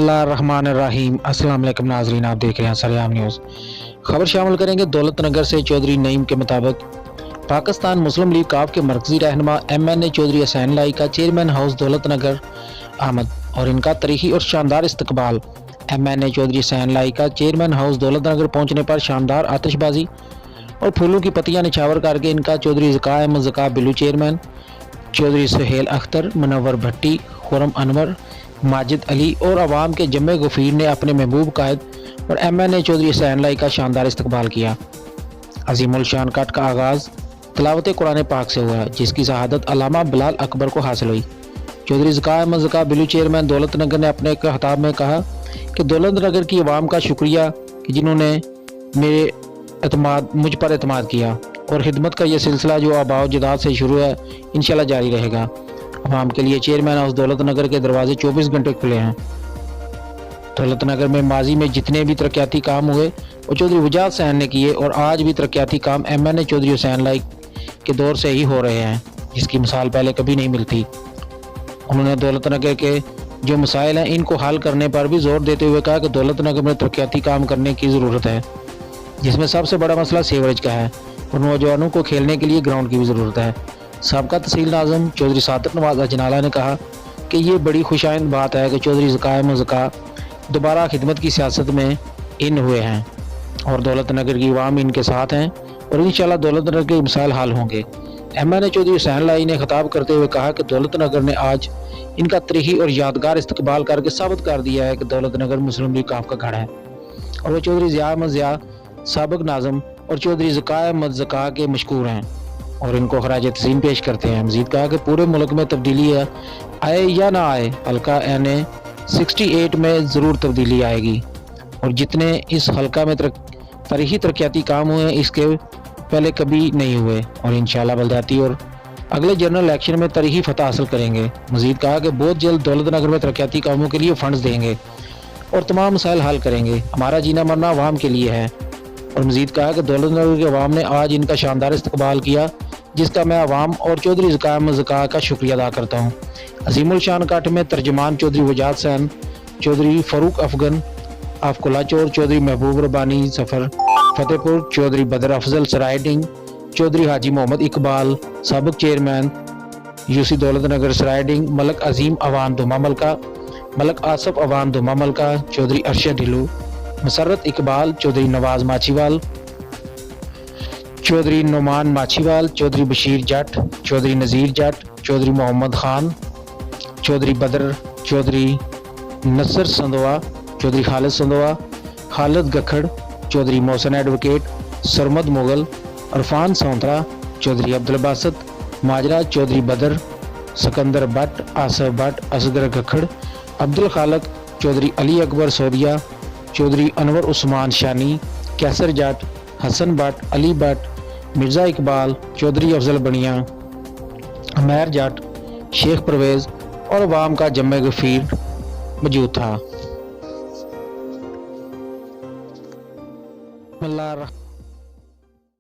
اللہ الرحمن الرحیم۔ السلام علیکم ناظرین، آپ دیکھ رہے ہیں سریام نیوز۔ خبر شامل کریں گے دولت نگر سے۔ چوہدری نعیم کے مطابق پاکستان مسلم لیگ کاف کے مرکزی رہنما MNA چوہدری حسین لائی کا چیئرمین ہاوس دولت نگر آمد اور ان کا تاریخی اور شاندار استقبال۔ MNA چوہدری حسین لائی کا چیئرمین ہاوس دولت نگر پہنچنے پر شاندار آتش بازی اور پھولوں کی پتیاں نچھاور کر کے ان کا چوہدری ذکا احمد ذکا بلو چیئرمین، چوہدری سہیل اختر، منور بھٹی، خرم انور، مزید علی اور عوام کے جمع غفیر نے اپنے محبوب قائد اور MNA چوہدری حسین لائی کا شاندار استقبال کیا۔ عظیم الشان کٹ کا آغاز تلاوت قرآن پاک سے ہوا، جس کی شہادت علامہ بلال اکبر کو حاصل ہوئی۔ چوہدری ذکا احمد ذکا بلو چیئرمین دولت نگر نے اپنے خطاب میں کہا کہ دولت نگر کی عوام کا شکریہ کہ جنہوں نے مجھ پر اعتماد کیا اور خدمت کا یہ سلسلہ جو آباء و اجداد سے شروع ہے انشاءاللہ جاری رہے گا۔ عوام کے لیے چیئرمین ہاؤس دولت نگر کے دروازے 24 گھنٹے کھلے ہیں۔ دولت نگر میں ماضی میں جتنے بھی ترقیاتی کام ہوئے وہ چوہدری وجاہت حسین نے کیے اور آج بھی ترقیاتی کام MNA چوہدری حسین لائی کے دور سے ہی ہو رہے ہیں، جس کی مثال پہلے کبھی نہیں ملتی۔ انہوں نے دولت نگر کے جو مسائل ہیں ان کو حل کرنے پر بھی زور دیتے ہوئے کہا کہ دولت نگر میں ترقیاتی کام کرنے کی ضرورت ہے، جس میں سب سے بڑا مسئلہ سیوریج کا ہے اور نوجوانوں کو کھیلنے کے لیے گراؤنڈ کی بھی ضرورت ہے۔ سابقہ تحصیل ناظم چوہدری صادق نواز اجنالہ نے کہا کہ یہ بڑی خوشائند بات ہے کہ چوہدری ذکا احمد ذکا دوبارہ خدمت کی سیاست میں ان ہوئے ہیں اور دولت نگر کی عوام ان کے ساتھ ہیں اور انشاءاللہ دولت نگر کے مسائل حل ہوں گے۔ MNA چوہدری حسین لائی نے خطاب کرتے ہوئے کہا کہ دولت نگر نے آج ان کا تاریخی اور یادگار استقبال کر کے ثابت کر دیا ہے کہ دولت نگر مسلم لیگ کاف کا گھر ہے اور وہ چوہدری ضیاء احمد ضیاء سابق ناظم اور چوہدری ذکا احمد ذکا کے مشکور ہیں اور ان کو خراج تحسین پیش کرتے ہیں۔ مزید کہا کہ پورے ملک میں تبدیلی آئے یا نہ آئے، حلقہ NA 68 میں ضرور تبدیلی آئے گی اور جتنے اس حلقہ میں تاریخی ترقیاتی کام ہوئے ہیں اس کے پہلے کبھی نہیں ہوئے اور انشاءاللہ بلدیاتی اور اگلے جنرل الیکشن میں تاریخی فتح حاصل کریں گے۔ مزید کہا کہ بہت جلد دولت نگر میں ترقیاتی کاموں کے لیے فنڈز دیں گے اور تمام مسائل حل کریں گے۔ ہمارا جینا مرنا عوام کے لیے ہے۔ اور مزید کہا کہ دولت نگر کے عوام نے آج ان کا شاندار استقبال کیا، جس کا میں عوام اور چوہدری ذکا احمد ذکا کا شکریہ ادا کرتا ہوں۔ عظیم الشان کٹ میں ترجمان چوہدری وجاہت حسین، چوہدری فاروق افغن آفکلا چور، چوہدری محبوب ربانی سفر فتح پور، چوہدری بدر افضل سرائیڈنگ، چوہدری حاجی محمد اقبال سابق چیئرمین UC دولت نگر سرائیڈنگ، ملک عظیم اوان دھما ملکہ، ملک آصف اوان دھما ملکہ، چوہدری ارشد ہلو، مسرت اقبال، چوہدری نواز ماچھیوال، چوہدری نعمان ماچھیوال، چوہدری بشیر جٹ، چوہدری نذیر جٹ، چوہدری محمد خان، چوہدری بدر، چوہدری نصر سندوا، چوہدری خالد سندوا، خالد گکھڑ، چوہدری محسن ایڈوکیٹ، سرمد مغل، عرفان سونترا، چوہدری عبدالباسط ماجرا، چوہدری بدر، سکندر بٹ، آصف بٹ، اصغر گکھڑ، عبدالخالق، چوہدری علی اکبر سودیا، چوہدری انور عثمان شانی، کیسر جٹ، حسن بٹ، علی بٹ، مرزا اقبال، چوہدری افضل بنیا، عمیر جٹ، شیخ پرویز اور عوام کا جمع غفیر موجود تھا۔ اللہ